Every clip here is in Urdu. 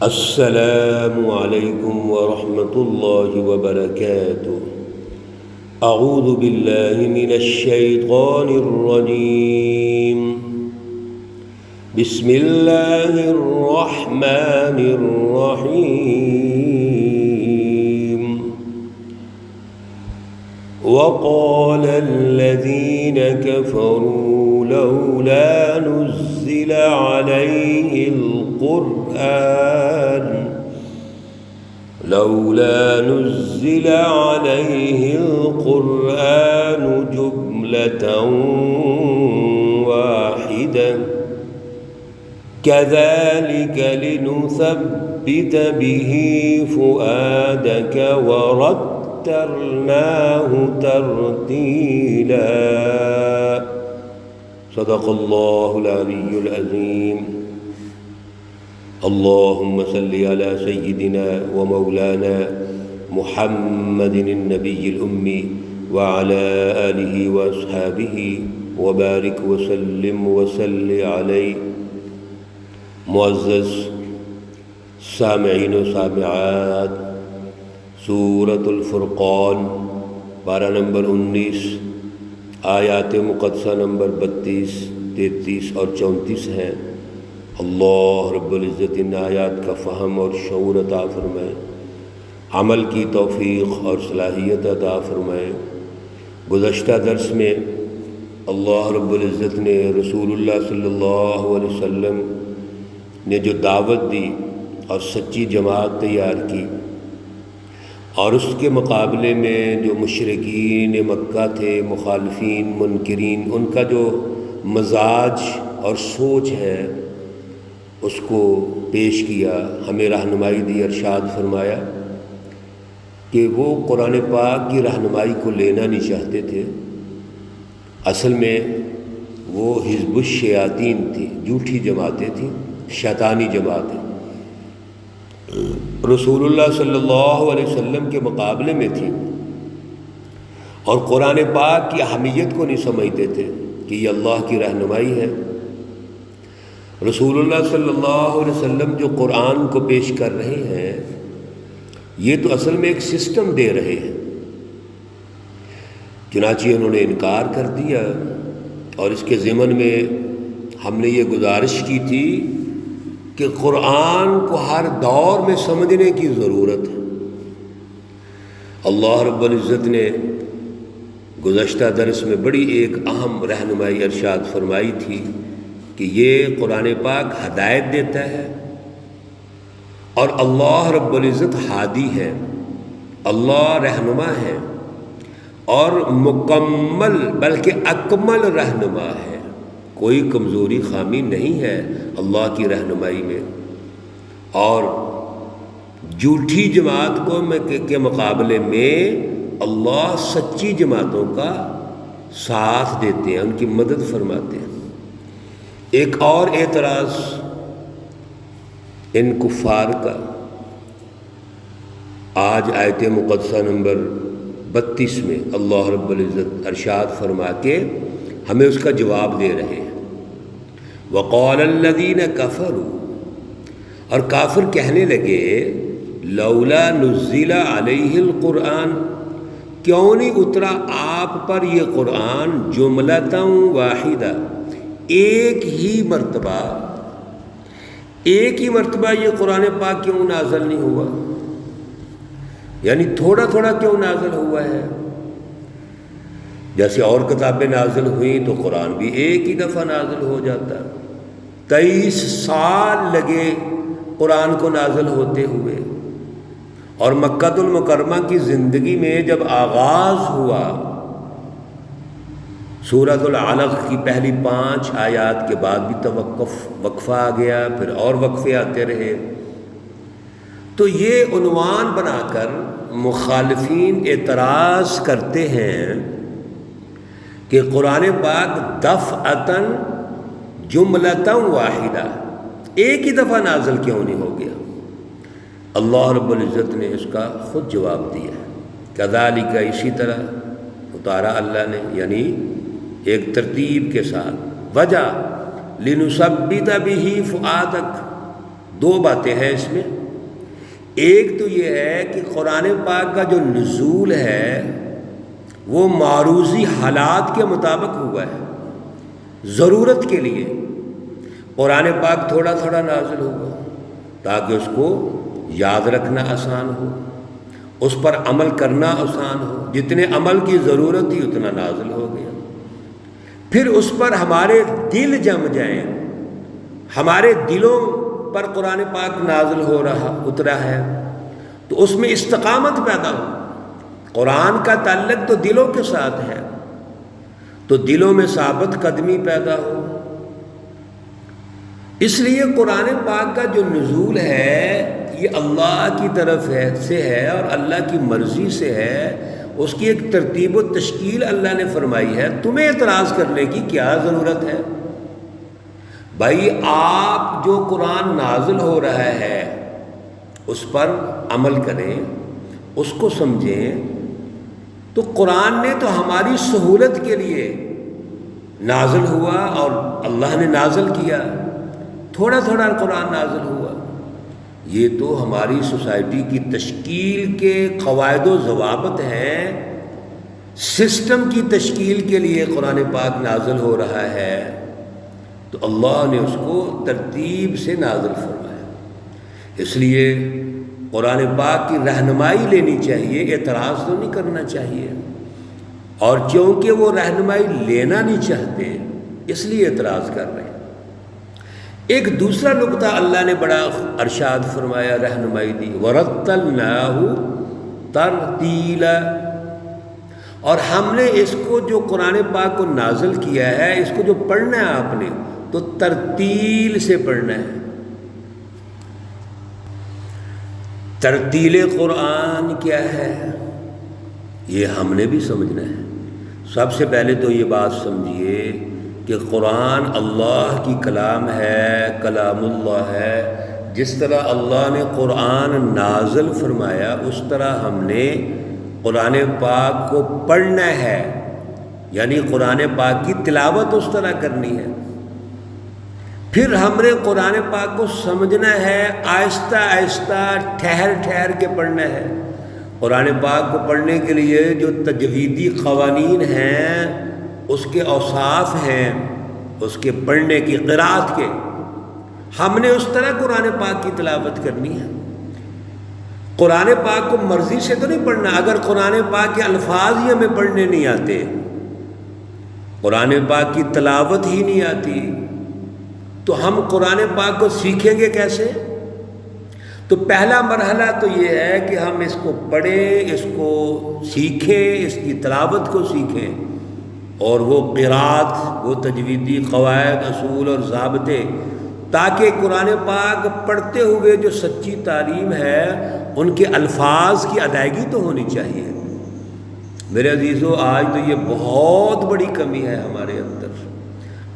السلام علیکم ورحمۃ اللہ وبرکاتہ۔ اعوذ باللہ من الشیطان الرجیم، بسم اللہ الرحمن الرحیم۔ وقال الذین کفروا لولا نزل علیہ القرآن جملة واحدة كذلك لنثبت به فؤادك ورتلناه ترتيلا۔ صدق اللہ العلی العظیم۔ اللہم صلی علی سیدنا و مولانا محمد النبی الامی وعلی آلہ واصحابہ وبارک وسلم وصلی علیہ۔ معزز سامعین و سامعات، سورۃ الفرقان پارہ نمبر 19 آیات مقدسہ نمبر 32، 33 اور 34 ہیں۔ اللہ رب العزت ان آیات کا فہم اور شعور عطا فرمائے، عمل کی توفیق اور صلاحیت عطا فرمائے۔ گزشتہ درس میں اللہ رب العزت نے رسول اللہ صلی اللہ علیہ وسلم نے جو دعوت دی اور سچی جماعت تیار کی، اور اس کے مقابلے میں جو مشرکین مکہ تھے، مخالفین، منکرین، ان کا جو مزاج اور سوچ ہے اس کو پیش کیا، ہمیں رہنمائی دی، ارشاد فرمایا کہ وہ قرآن پاک کی رہنمائی کو لینا نہیں چاہتے تھے۔ اصل میں وہ حزب الشیاطین تھی، جھوٹی جماعتیں تھیں، شیطانی جماعتیں، رسول اللہ صلی اللہ علیہ وسلم کے مقابلے میں تھی، اور قرآن پاک کی اہمیت کو نہیں سمجھتے تھے کہ یہ اللہ کی رہنمائی ہے۔ رسول اللہ صلی اللہ علیہ وسلم جو قرآن کو پیش کر رہے ہیں، یہ تو اصل میں ایک سسٹم دے رہے ہیں، چنانچہ انہوں نے انکار کر دیا، اور اس کے ضمن میں ہم نے یہ گزارش کی تھی کہ قرآن کو ہر دور میں سمجھنے کی ضرورت ہے۔ اللہ رب العزت نے گزشتہ درس میں بڑی ایک اہم رہنمائی ارشاد فرمائی تھی کہ یہ قرآن پاک ہدایت دیتا ہے، اور اللہ رب العزت ہادی ہے، اللہ رہنما ہے، اور مکمل بلکہ اکمل رہنما ہے۔ کوئی کمزوری خامی نہیں ہے اللہ کی رہنمائی میں، اور جھوٹی جماعت کے مقابلے میں اللہ سچی جماعتوں کا ساتھ دیتے ہیں، ان کی مدد فرماتے ہیں۔ ایک اور اعتراض ان کفار کا آج آیت مقدسہ نمبر 32 میں اللہ رب العزت ارشاد فرما کے ہمیں اس کا جواب دے رہے ہیں۔ وقال الذین کفروا، اور کافر کہنے لگے لولا نزل علیہ القرآن، کیوں نہیں اترا آپ پر یہ قرآن جملۃ واحدہ، ایک ہی مرتبہ یہ قرآن پاک کیوں نازل نہیں ہوا؟ یعنی تھوڑا تھوڑا کیوں نازل ہوا ہے؟ جیسے اور کتابیں نازل ہوئیں تو قرآن بھی ایک ہی دفعہ نازل ہو جاتا۔ 23 سال لگے قرآن کو نازل ہوتے ہوئے، اور مکہ المکرمہ کی زندگی میں جب آغاز ہوا، سورۃ العلق کی پہلی 5 آیات کے بعد بھی وقفہ آ گیا، پھر اور وقفے آتے رہے۔ تو یہ عنوان بنا کر مخالفین اعتراض کرتے ہیں کہ قرآن پاک دفعتاً جملۃ واحدہ، ایک ہی دفعہ نازل کیوں نہیں ہو گیا؟ اللہ رب العزت نے اس کا خود جواب دیا ہے، کذالک، اسی طرح اتارا اللہ نے، یعنی ایک ترتیب کے ساتھ۔ وجہ لنثبت بہ فؤادک، دو باتیں ہیں اس میں. ایک تو یہ ہے کہ قرآن پاک کا جو نزول ہے وہ معروضی حالات کے مطابق ہوا ہے. ضرورت کے لیے قرآن پاک تھوڑا تھوڑا نازل ہوا تاکہ اس کو یاد رکھنا آسان ہو، اس پر عمل کرنا آسان ہو. جتنے عمل کی ضرورت تھی اتنا نازل ہو گیا. پھر اس پر ہمارے دل جم جائیں، ہمارے دلوں پر قرآن پاک نازل ہو رہا اترا ہے تو اس میں استقامت پیدا ہو. قرآن کا تعلق تو دلوں کے ساتھ ہے، تو دلوں میں ثابت قدمی پیدا ہو. اس لیے قرآن پاک کا جو نزول ہے یہ اللہ کی طرف سے ہے اور اللہ کی مرضی سے ہے. اس کی ایک ترتیب و تشکیل اللہ نے فرمائی ہے. تمہیں اعتراض کرنے کی کیا ضرورت ہے؟ بھائی آپ جو قرآن نازل ہو رہا ہے اس پر عمل کریں، اس کو سمجھیں. تو قرآن نے تو ہماری سہولت کے لیے نازل ہوا اور اللہ نے نازل کیا. تھوڑا تھوڑا قرآن نازل ہوا. یہ تو ہماری سوسائٹی کی تشکیل کے قواعد و ضوابط ہیں. سسٹم کی تشکیل کے لیے قرآن پاک نازل ہو رہا ہے تو اللہ نے اس کو ترتیب سے نازل فرمایا. اس لیے قرآن پاک کی رہنمائی لینی چاہیے، اعتراض تو نہیں کرنا چاہیے. اور چونکہ وہ رہنمائی لینا نہیں چاہتے اس لیے اعتراض کر رہے ہیں. ایک دوسرا نقطہ اللہ نے بڑا ارشاد فرمایا، رہنمائی دی، وَرَتَّلْنَاهُ تَرْتِيلًا. اور ہم نے اس کو جو قرآن پاک کو نازل کیا ہے اس کو جو پڑھنا ہے آپ نے تو ترتیل سے پڑھنا ہے. ترتیل قرآن کیا ہے یہ ہم نے بھی سمجھنا ہے. سب سے پہلے تو یہ بات سمجھیے کہ قرآن اللہ کی کلام ہے، کلام اللہ ہے. جس طرح اللہ نے قرآن نازل فرمایا اس طرح ہم نے قرآن پاک کو پڑھنا ہے، یعنی قرآن پاک کی تلاوت اس طرح کرنی ہے. پھر ہم نے قرآن پاک کو سمجھنا ہے، آہستہ آہستہ ٹھہر ٹھہر کے پڑھنا ہے. قرآن پاک کو پڑھنے کے لیے جو تجویدی قوانین ہیں، اس کے اوصاف ہیں، اس کے پڑھنے کی قرات کے، ہم نے اس طرح قرآن پاک کی تلاوت کرنی ہے. قرآن پاک کو مرضی سے تو نہیں پڑھنا. اگر قرآن پاک کے الفاظ ہی ہمیں پڑھنے نہیں آتے، قرآن پاک کی تلاوت ہی نہیں آتی، تو ہم قرآن پاک کو سیکھیں گے کیسے؟ تو پہلا مرحلہ تو یہ ہے کہ ہم اس کو پڑھیں، اس کو سیکھیں، اس کی تلاوت کو سیکھیں، اور وہ قرات، وہ تجویدی قواعد، اصول اور ضابطے، تاکہ قرآن پاک پڑھتے ہوئے جو سچی تعلیم ہے ان کے الفاظ کی ادائیگی تو ہونی چاہیے. میرے عزیزو، آج تو یہ بہت بڑی کمی ہے ہمارے اندر.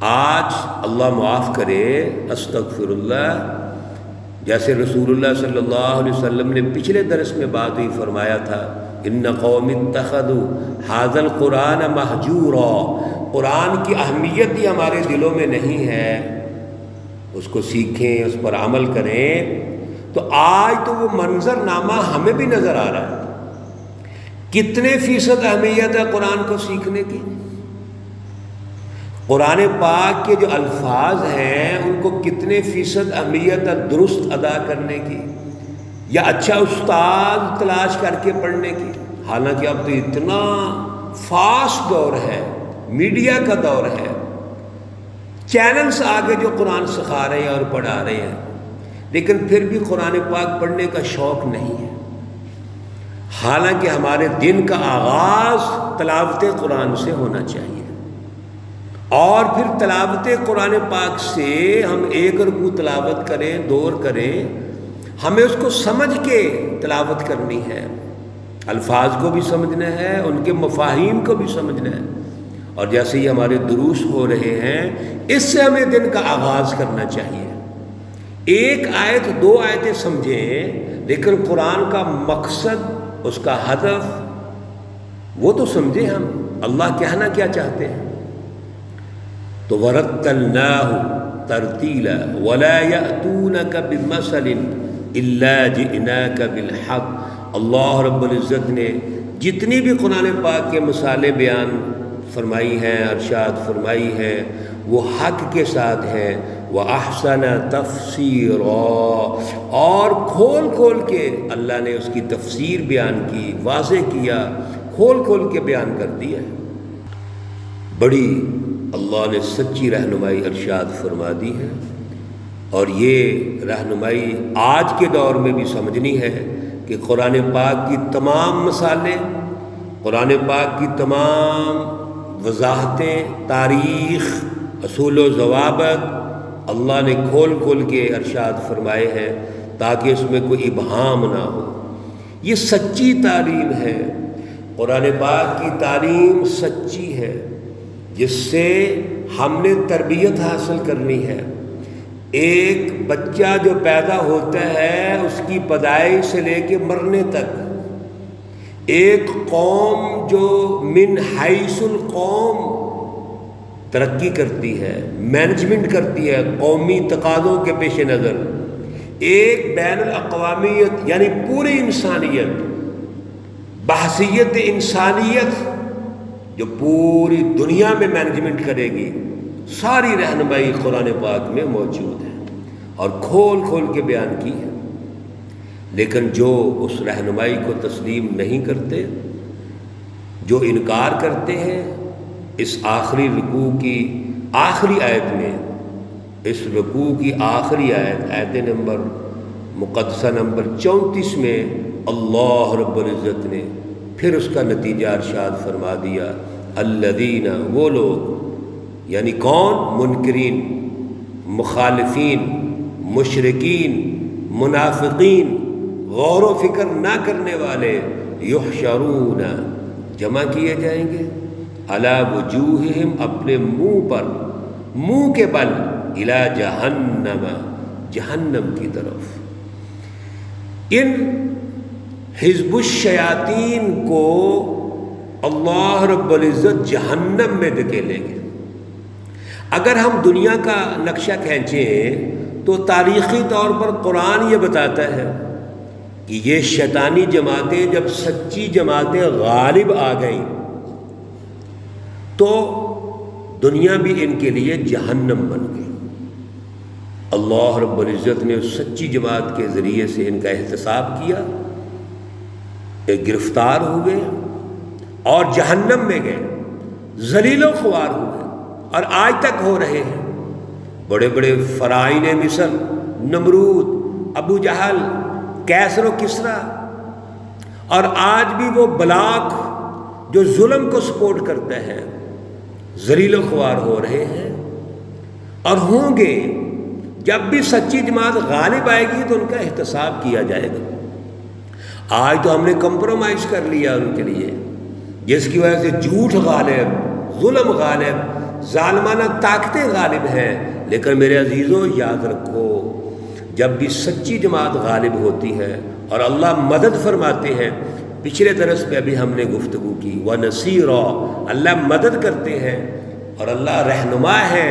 آج اللہ معاف کرے، استغفر اللہ، جیسے رسول اللہ صلی اللہ علیہ وسلم نے پچھلے درس میں بات ہی فرمایا تھا، ان قوم اتخذوا ھذا القرآن مہجورا. قرآن کی اہمیت ہی ہمارے دلوں میں نہیں ہے. اس کو سیکھیں، اس پر عمل کریں. تو آج تو وہ منظر نامہ ہمیں بھی نظر آ رہا ہے. کتنے فیصد اہمیت ہے قرآن کو سیکھنے کی؟ قرآن پاک کے جو الفاظ ہیں ان کو کتنے فیصد اہمیت ہے درست ادا کرنے کی، یا اچھا استاد تلاش کر کے پڑھنے کی؟ حالانکہ اب تو اتنا فاسٹ دور ہے، میڈیا کا دور ہے، چینلز آگے جو قرآن سکھا رہے ہیں اور پڑھا رہے ہیں، لیکن پھر بھی قرآن پاک پڑھنے کا شوق نہیں ہے. حالانکہ ہمارے دن کا آغاز تلاوت قرآن سے ہونا چاہیے، اور پھر تلاوت قرآن پاک سے ہم ایک رکوع تلاوت کریں، دور کریں، ہمیں اس کو سمجھ کے تلاوت کرنی ہے، الفاظ کو بھی سمجھنا ہے، ان کے مفاہیم کو بھی سمجھنا ہے. اور جیسے ہی ہمارے دروس ہو رہے ہیں اس سے ہمیں دن کا آغاز کرنا چاہیے. ایک آیت دو آیتیں سمجھیں لیکن قرآن کا مقصد، اس کا ہدف وہ تو سمجھیں. ہم اللہ کہنا کیا چاہتے ہیں. تو وَرَتَّلْنَاهُ ترتیلا ولا یأتونک بمثل الا جئناک بالحق۔ اللہ رب العزت نے جتنی بھی قرآن پاک کے مثالیں بیان فرمائی ہیں، ارشاد فرمائی ہیں، وہ حق کے ساتھ ہیں۔ وَأَحْسَنَ تَفْسِيرًا، اور کھول کھول کے اللہ نے اس کی تفسیر بیان کی، واضح کیا، کھول کھول کے بیان کر دیا ہے۔ بڑی اللہ نے سچی رہنمائی ارشاد فرما دی ہے، اور یہ رہنمائی آج کے دور میں بھی سمجھنی ہے کہ قرآن پاک کی تمام مثالیں، قرآن پاک کی تمام وضاحتیں، تاریخ، اصول و ضوابط اللہ نے کھول کھول کے ارشاد فرمائے ہیں تاکہ اس میں کوئی ابہام نہ ہو۔ یہ سچی تعلیم ہے، قرآن پاک کی تعلیم سچی ہے، جس سے ہم نے تربیت حاصل کرنی ہے۔ ایک بچہ جو پیدا ہوتا ہے اس کی پیدائش سے لے کے مرنے تک، ایک قوم جو من حیث القوم ترقی کرتی ہے، مینجمنٹ کرتی ہے قومی تقاضوں کے پیش نظر، ایک بین الاقوامیت یعنی پوری انسانیت، بحثیت انسانیت جو پوری دنیا میں مینجمنٹ کرے گی، ساری رہنمائی قرآن پاک میں موجود ہے اور کھول کھول کے بیان کی ہے۔ لیکن جو اس رہنمائی کو تسلیم نہیں کرتے، جو انکار کرتے ہیں، اس آخری رکوع کی آخری آیت میں، اس رکوع کی آخری آیت، آیت نمبر مقدسہ نمبر 34 میں اللہ رب العزت نے پھر اس کا نتیجہ ارشاد فرما دیا، الذین، وہ لوگ، یعنی کون؟ منکرین، مخالفین، مشرکین، منافقین، غور و فکر نہ کرنے والے، یحشرون، جمع کیے جائیں گے، علی وجوہہم، اپنے منہ پر، منہ کے بل، الی جہنم، جہنم کی طرف۔ ان حزب الشیاطین کو اللہ رب العزت جہنم میں دھکیلیں گے۔ اگر ہم دنیا کا نقشہ کھینچیں تو تاریخی طور پر قرآن یہ بتاتا ہے کہ یہ شیطانی جماعتیں جب سچی جماعتیں غالب آ گئیں تو دنیا بھی ان کے لیے جہنم بن گئی۔ اللہ رب العزت نے اس سچی جماعت کے ذریعے سے ان کا احتساب کیا، ایک گرفتار ہوئے اور جہنم میں گئے، ذلیل و خوار ہوئے، اور آج تک ہو رہے ہیں۔ بڑے بڑے فرعون مصر، نمرود، ابو جہل، کیسر و کسریٰ، اور آج بھی وہ بلاک جو ظلم کو سپورٹ کرتا ہے، ذلیل و خوار ہو رہے ہیں اور ہوں گے۔ جب بھی سچی جماعت غالب آئے گی تو ان کا احتساب کیا جائے گا۔ آج تو ہم نے کمپرومائز کر لیا ان کے لیے، جس کی وجہ سے جھوٹ غالب، ظلم غالب، ظالمانہ طاقتیں غالب ہیں۔ لیکن میرے عزیزوں یاد رکھو، جب بھی سچی جماعت غالب ہوتی ہے اور اللہ مدد فرماتے ہیں، پچھلے درس میں ابھی ہم نے گفتگو کی، وَنَصِيرًا، اللہ مدد کرتے ہیں اور اللہ رہنما ہے۔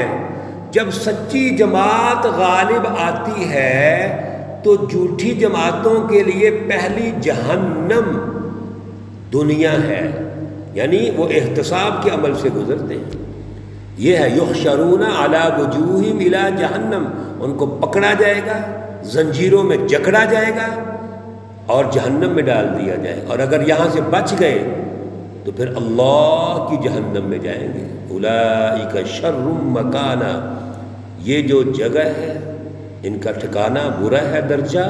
جب سچی جماعت غالب آتی ہے تو جھوٹی جماعتوں کے لیے پہلی جہنم دنیا ہے، یعنی وہ احتساب کے عمل سے گزرتے ہیں۔ یہ ہے یحشرون علی وجوہہم الی جہنم، ان کو پکڑا جائے گا، زنجیروں میں جکڑا جائے گا اور جہنم میں ڈال دیا جائے گا، اور اگر یہاں سے بچ گئے تو پھر اللہ کی جہنم میں جائیں گے۔ اولئک شر مکانا، یہ جو جگہ ہے ان کا ٹھکانہ برا ہے درجہ،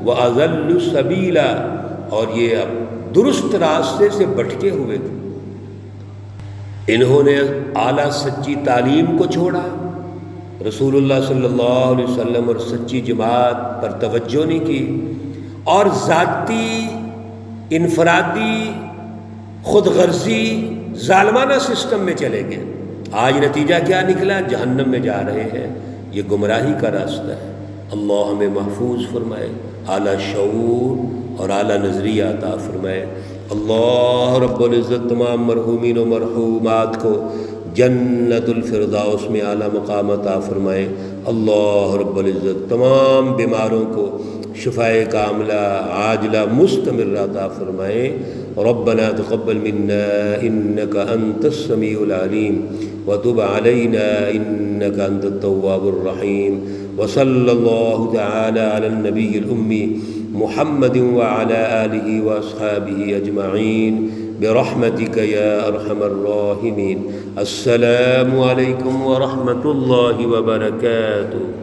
وَأَضَلُّ سَبِيلًا، اور یہ اب درست راستے سے بھٹکے ہوئے تھے۔ انہوں نے اعلیٰ سچی تعلیم کو چھوڑا، رسول اللہ صلی اللہ علیہ وسلم اور سچی جماعت پر توجہ نہیں کی، اور ذاتی، انفرادی، خود غرضی، ظالمانہ سسٹم میں چلے گئے۔ آج نتیجہ کیا نکلا؟ جہنم میں جا رہے ہیں۔ یہ گمراہی کا راستہ ہے۔ اللہ ہمیں محفوظ فرمائے، اعلیٰ شعور اور اعلیٰ نظریہ عطا فرمائے۔ اللہ رب العزت تمام مرحومین و مرحومات کو جنت الفردوس میں اعلیٰ مقام عطا فرمائے۔ اللہ رب العزت تمام بیماروں کو شفائے کاملہ عاجلہ مستمر عطا فرمائے۔ ربنا تقبل منا انك انت السميع العليم وتب علينا انك انت التواب الرحيم، وصلى الله تعالى على النبي الأمي محمد وعلى آله وأصحابه أجمعين برحمتك يا أرحم الراحمين۔ السلام عليكم ورحمة الله وبركاته۔